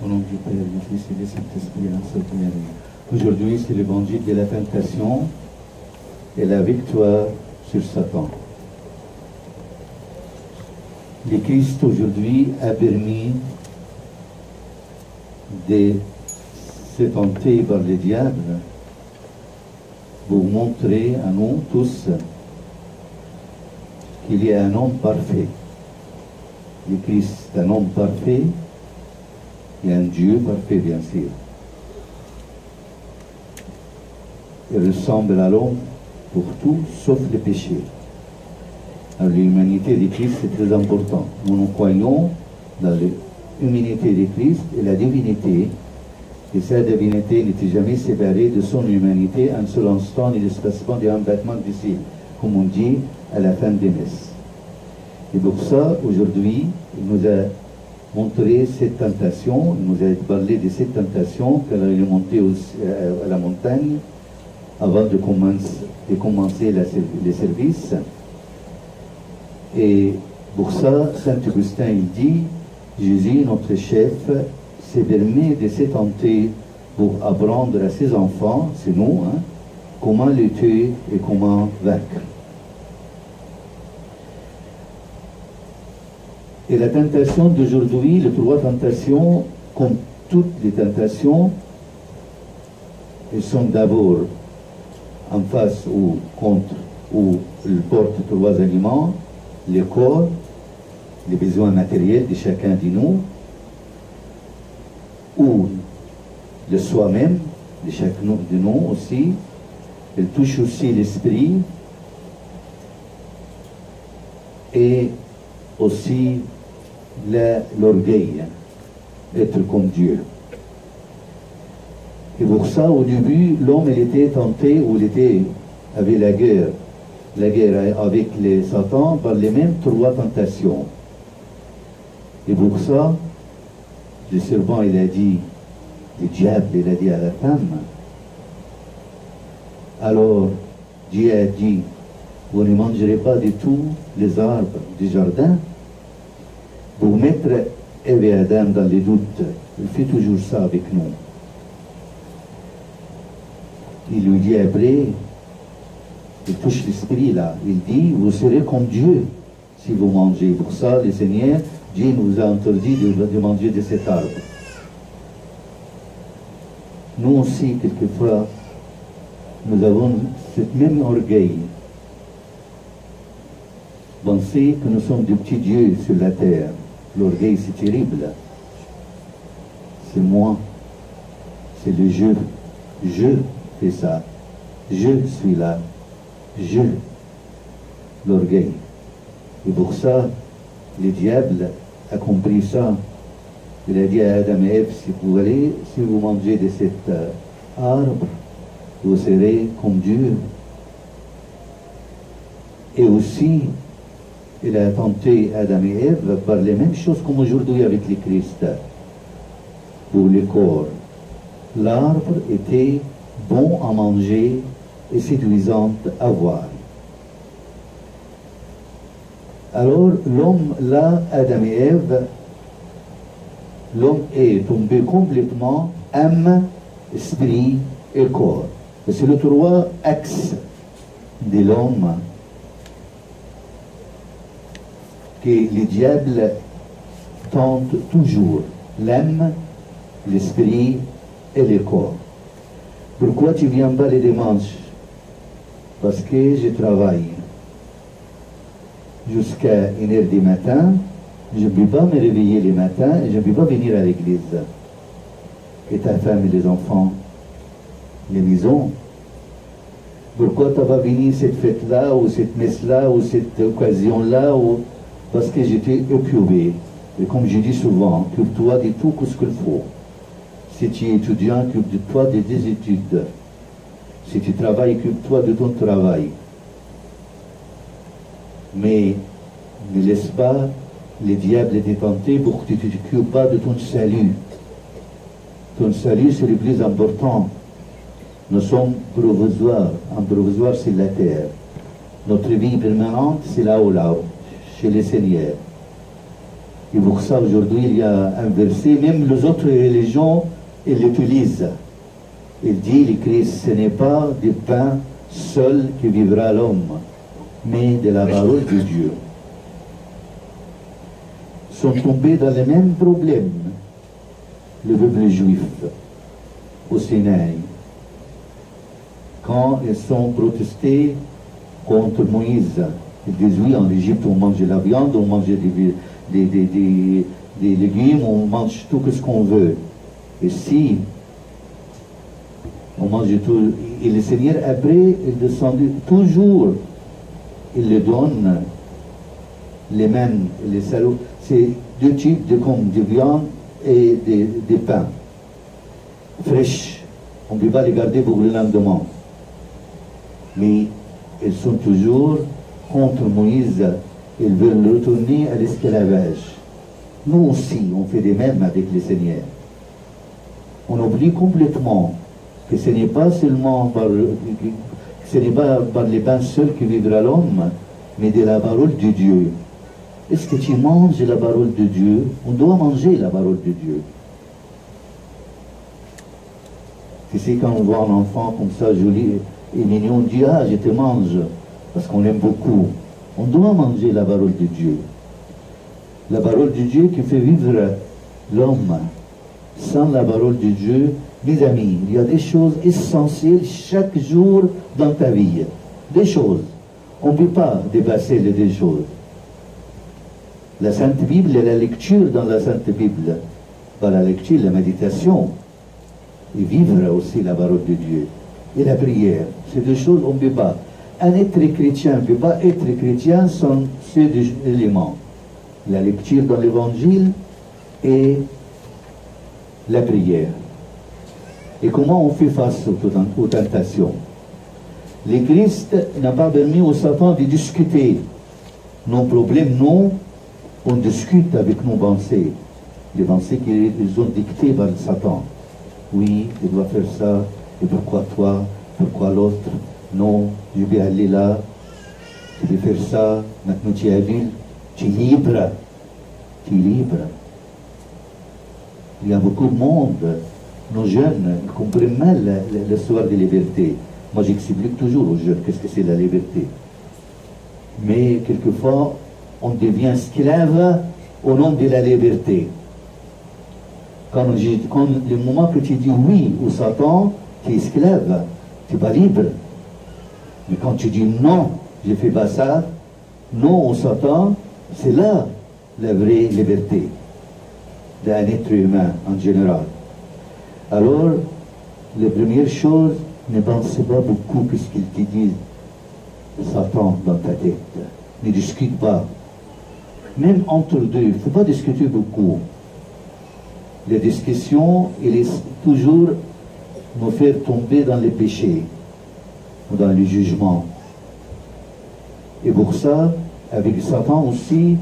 Au nom du Père, du Fils et du Saint-Esprit, un seul Dieu. Aujourd'hui, c'est l'évangile de la tentation et la victoire sur Satan. Le Christ aujourd'hui a permis de se tenter par le diable pour montrer à nous tous qu'il y a un homme parfait. Le Christ est un homme parfait et un Dieu parfait, bien sûr. Il ressemble à l'homme pour tout sauf le péché. Alors l'humanité de Christ est très importante. Nous croyons dans l'humanité de Christ et la divinité, et cette divinité n'était jamais séparée de son humanité un seul instant ni l'espacement d'un battement de cils, comme on dit à la fin des messes. Et pour ça, aujourd'hui, il nous a montré cette tentation, il nous a parlé de cette tentation qu'elle est montée à la montagne avant de commencer les services. Et pour ça, Saint Augustin, il dit, Jésus, notre chef, s'est permis de se tenter pour apprendre à ses enfants, c'est nous, comment lutter et comment vaincre. Et la tentation d'aujourd'hui, les trois tentations, comme toutes les tentations, elles sont d'abord en face ou contre, ou elles portent trois aliments, le corps, les besoins matériels de chacun de nous, ou le soi-même, de chacun de nous aussi. Elle touche aussi l'esprit et aussi l'orgueil, être comme Dieu. Et pour ça, au début, l'homme était tenté, ou il avait la guerre avec les Satan par les mêmes trois tentations. Et pour ça, le serpent, il a dit, le diable, il a dit à la femme, alors Dieu a dit, vous ne mangerez pas de tous les arbres du jardin. Pour mettre Ève et Adam dans les doutes, il fait toujours ça avec nous. Il lui dit après, il touche l'esprit là, il dit, vous serez comme Dieu si vous mangez. Pour ça, le Seigneur, Dieu nous a interdit de manger de cet arbre. Nous aussi, quelquefois, nous avons ce même orgueil. Penser que nous sommes des petits dieux sur la terre. L'orgueil, c'est terrible. C'est moi. C'est le je. Je fais ça. Je suis là. Je. L'orgueil. Et pour ça, le diable a compris ça. Il a dit à Adam et Ève, si vous mangez de cet arbre, vous serez comme Dieu. Et aussi, il a tenté Adam et Ève par les mêmes choses comme aujourd'hui avec le Christ. Pour le corps, l'arbre était bon à manger et séduisant à voir. Alors l'homme, là, Adam et Ève, l'homme est tombé complètement âme, esprit et corps. C'est le trois axes de l'homme que le diable tente toujours, l'âme, l'esprit et le corps. Pourquoi tu viens pas les dimanches? Parce que je travaille jusqu'à 1h du matin, je ne peux pas me réveiller le matin et je ne peux pas venir à l'église. Et ta femme et les enfants, les maisons. Pourquoi tu vas venir cette fête-là, ou cette messe-là, ou cette occasion-là, ou... Parce que j'étais occupé. Et comme je dis souvent, occupe-toi de tout ce qu'il faut. Si tu es étudiant, occupe-toi de tes études. Si tu travailles, occupe-toi de ton travail. Mais ne laisse pas le diable te tenter pour que tu ne t'occupes pas de ton salut. Ton salut, c'est le plus important. Nous sommes provisoires. Un provisoire, c'est la terre. Notre vie permanente, c'est là-haut, chez le Seigneur. Et pour ça, aujourd'hui, il y a un verset, même les autres religions, ils l'utilisent. Il dit, le Christ, ce n'est pas du pain seul qui vivra l'homme, mais de la parole de Dieu. Sont tombés dans les mêmes problèmes, le peuple juif, au Sinaï, quand ils sont protestés contre Moïse. Ils disent, oui, en Égypte, on mange de la viande, on mange des légumes, on mange tout ce qu'on veut. Et si on mange tout, et le Seigneur, après, il descend toujours, il le donne les mêmes, les salauds. C'est deux types de viande et des pains fraîches. On ne peut pas les garder pour le lendemain. Mais ils sont toujours contre Moïse. Ils veulent retourner à l'esclavage. Nous aussi, on fait des mêmes avec le Seigneur. On oublie complètement que ce n'est pas seulement par les pains seuls que vivra l'homme, mais de la parole de Dieu. Est-ce que tu manges la parole de Dieu? On doit manger la parole de Dieu. Tu sais, quand on voit un enfant comme ça, joli et mignon, on dit, ah, je te mange, parce qu'on l'aime beaucoup. On doit manger la parole de Dieu. La parole de Dieu qui fait vivre l'homme. Sans la parole de Dieu, mes amis, il y a des choses essentielles chaque jour dans ta vie. Des choses. On ne peut pas dépasser les deux choses. La Sainte Bible et la lecture dans la Sainte Bible. Par la lecture, la méditation. Et vivre aussi la parole de Dieu. Et la prière. Ces deux choses, on ne peut pas. Un être chrétien ne peut pas être chrétien sans ces deux éléments. La lecture dans l'Évangile et la prière. Et comment on fait face aux tentations? Le Christ n'a pas permis au Satan de discuter. Nos problèmes, non, on discute avec nos pensées. Les pensées qu'ils ont dictées par le Satan. Oui, tu dois faire ça, et pourquoi toi, pourquoi l'autre? Non, je vais aller là, tu veux faire ça, maintenant tu es adulte, tu es libre. Tu es libre. Il y a beaucoup de monde, nos jeunes, ils comprennent mal l'histoire de liberté. Moi, j'explique toujours aux jeunes qu'est-ce que c'est la liberté. Mais quelquefois, on devient esclave au nom de la liberté. Quand le moment que tu dis oui au Satan, tu es esclave, tu n'es pas libre. Mais quand tu dis non, je ne fais pas ça, non au Satan, c'est là la vraie liberté d'un être humain en général. Alors, la première chose, ne pensez pas beaucoup que ce qu'il te dit, Satan, dans ta tête. Ne discute pas. Même entre deux, il ne faut pas discuter beaucoup. La discussion, elle est toujours nous faire tomber dans les péchés, ou dans le jugement. Et pour ça, avec Satan aussi,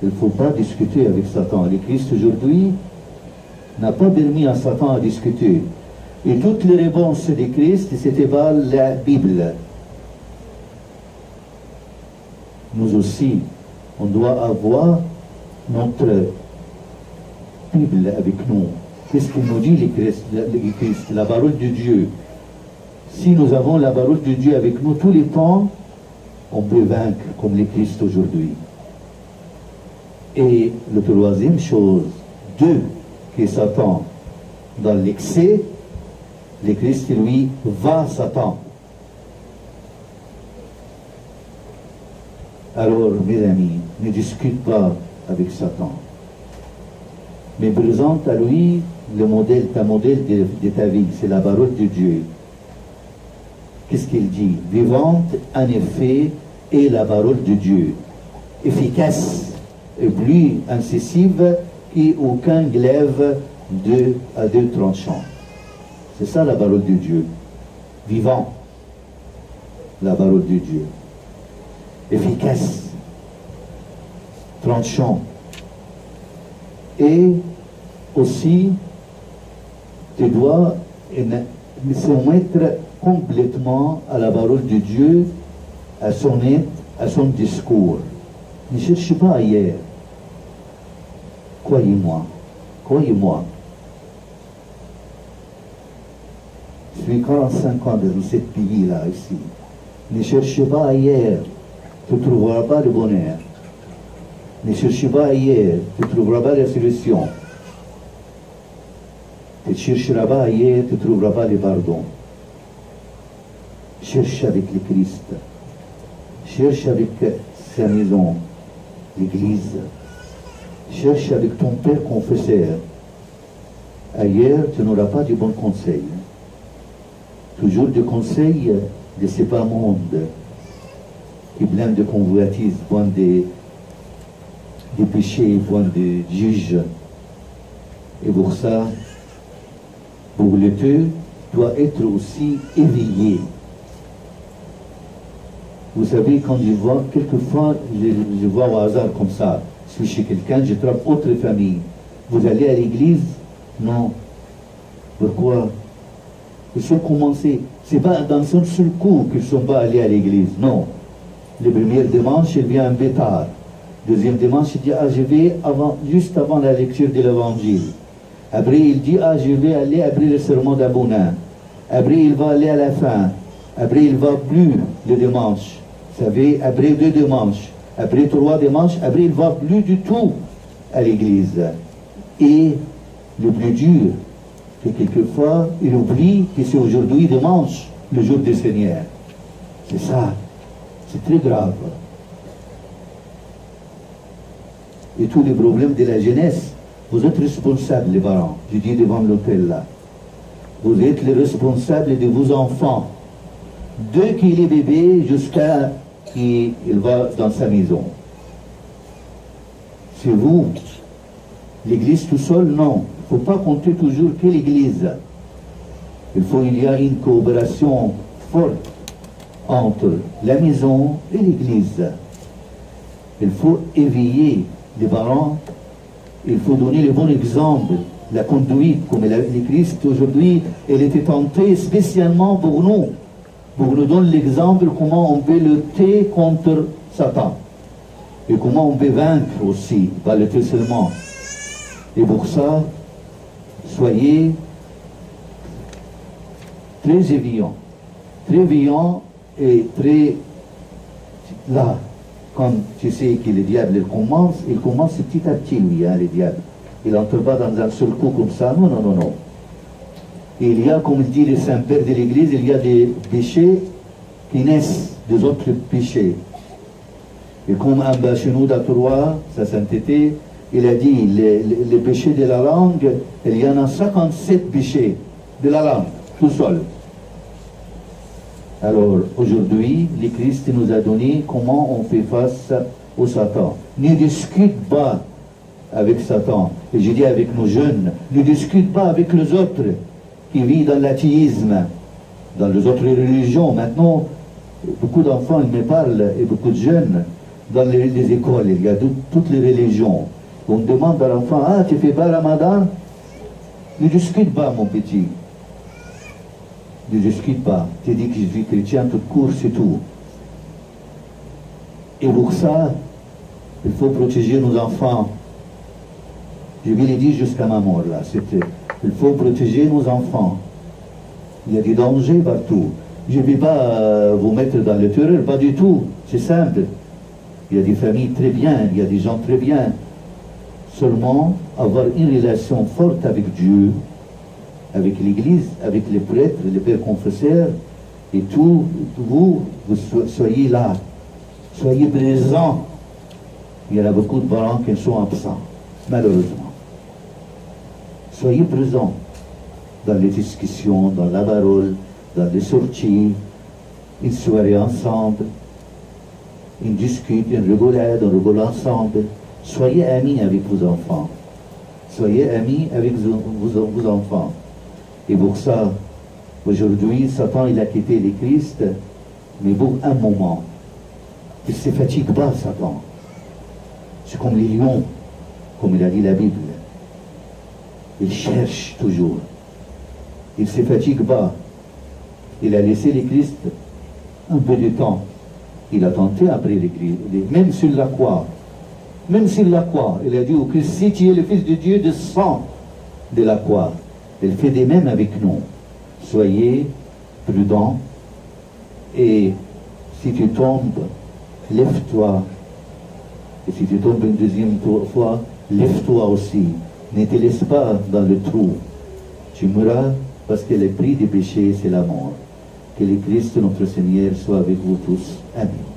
il ne faut pas discuter avec Satan. Le Christ aujourd'hui n'a pas permis à Satan à discuter. Et toutes les réponses du Christ, c'était par la Bible. Nous aussi, on doit avoir notre Bible avec nous. Qu'est-ce qu'il nous dit le Christ, la parole de Dieu? Si nous avons la parole de Dieu avec nous tous les temps, on peut vaincre comme le Christ aujourd'hui. Et la troisième chose, que Satan, dans l'excès, le Christ, lui, va Satan. Alors, mes amis, ne discute pas avec Satan. Mais présente à lui le modèle, ta modèle de ta vie, c'est la parole de Dieu. Qu'est-ce qu'il dit? Vivante, en effet, est la parole de Dieu, efficace et plus incisive qu'aucun glaive à deux tranchants. C'est ça la parole de Dieu. Vivant, la parole de Dieu. Efficace, tranchant. Et aussi, tu dois se mettre complètement à la parole de Dieu, à son être, à son discours. Ne cherche pas ailleurs. Croyez-moi, croyez-moi. Je suis 45 ans dans ce pays-là, ici. Ne cherchez pas ailleurs, tu ne trouveras pas le bonheur. Ne cherchez pas ailleurs, tu ne trouveras pas la solution. Tu ne chercheras pas ailleurs, tu ne trouveras pas le pardon. Cherche avec le Christ. Cherche avec sa maison, l'Église. Cherche avec ton Père confesseur. Ailleurs, tu n'auras pas de bons conseils. Toujours des conseils de ce bas monde qui blâme de convoitise, point des péchés, point de juge. Et pour ça, pour le Dieu, doit être aussi éveillé. Vous savez, quand je vois, quelquefois, je vois au hasard comme ça, je suis chez quelqu'un, je trouve autre famille. Vous allez à l'église? Non. Pourquoi? Ils sont commencés. C'est pas dans un seul coup qu'ils ne sont pas allés à l'église. Non. Le premier dimanche, il vient un peu tard. Deuxième dimanche, il dit, ah, je vais juste avant la lecture de l'évangile. Après, il dit, ah, je vais aller après le sermon d'Abouna. Après, il va aller à la fin. Après, il ne va plus le dimanche. Vous savez, après 2 dimanches, après 3 dimanches, après, il ne va plus du tout à l'église. Et le plus dur, que quelquefois, il oublie que c'est aujourd'hui dimanche, le jour du Seigneur. C'est ça. C'est très grave. Et tous les problèmes de la jeunesse, vous êtes responsables, les parents. Je dis devant l'hôtel là. Vous êtes les responsables de vos enfants. Dès qu'il est bébé jusqu'à qu'il va dans sa maison. C'est vous. L'église tout seul, non. Il ne faut pas compter toujours que l'église. Il y a une coopération forte entre la maison et l'église. Il faut éveiller les parents. Il faut donner le bon exemple, la conduite, comme le Christ aujourd'hui, elle était tentée spécialement pour nous donner l'exemple comment on peut lutter contre Satan et comment on peut vaincre aussi, pas lutter seulement. Et pour ça, soyez très éveillants et très là. Comme tu sais que le diable il commence petit à petit, lui, hein, le diable. Il n'entre pas dans un seul coup comme ça. Non, non, non, non. Il y a, comme dit le Saint-Père de l'Église, il y a des péchés qui naissent des autres péchés. Et comme un bâchenou d'Atorois, sa sainteté, il a dit, les péchés de la langue, il y en a 57 péchés de la langue, tout seul. Alors, aujourd'hui, le Christ nous a donné comment on fait face au Satan. Ne discute pas avec Satan. Et je dis avec nos jeunes, ne discute pas avec les autres qui vivent dans l'athéisme, dans les autres religions. Maintenant, beaucoup d'enfants, ils me parlent, et beaucoup de jeunes, dans les écoles, il y a toutes les religions. On demande à l'enfant, ah, tu fais pas Ramadan? Ne discute pas, mon petit. Ne discute pas. Tu dis que je suis chrétien, tout court, c'est tout. Et pour ça, il faut protéger nos enfants. Je vais le dire jusqu'à ma mort, là. Il faut protéger nos enfants. Il y a des dangers partout. Je ne vais pas vous mettre dans le terreur, pas du tout. C'est simple. Il y a des familles très bien, il y a des gens très bien. Seulement, avoir une relation forte avec Dieu, avec l'Église, avec les prêtres, les pères confesseurs, et tout, vous soyez là, soyez présents. Il y en a beaucoup de parents qui sont absents, malheureusement. Soyez présents dans les discussions, dans la parole, dans les sorties, une soirée ensemble, une discute, une rigolade, on rigole ensemble. Soyez amis avec vos enfants. Soyez amis avec vos enfants. Et pour ça, aujourd'hui, Satan, il a quitté le Christ, mais pour un moment. Il ne se fatigue pas, Satan. C'est comme les lions, comme il a dit la Bible. Il cherche toujours. Il ne se fatigue pas. Il a laissé le Christ un peu de temps. Il a tenté après le Christ, même sur la croix. même sur la croix. Il a dit au Christ, si tu es le Fils de Dieu, descends de la croix. Il fait de même avec nous. Soyez prudents et si tu tombes, lève-toi. Et si tu tombes une deuxième fois, lève-toi aussi. Ne te laisse pas dans le trou. Tu mourras parce que le prix du péché, c'est la mort. Que le Christ, notre Seigneur, soit avec vous tous. Amen.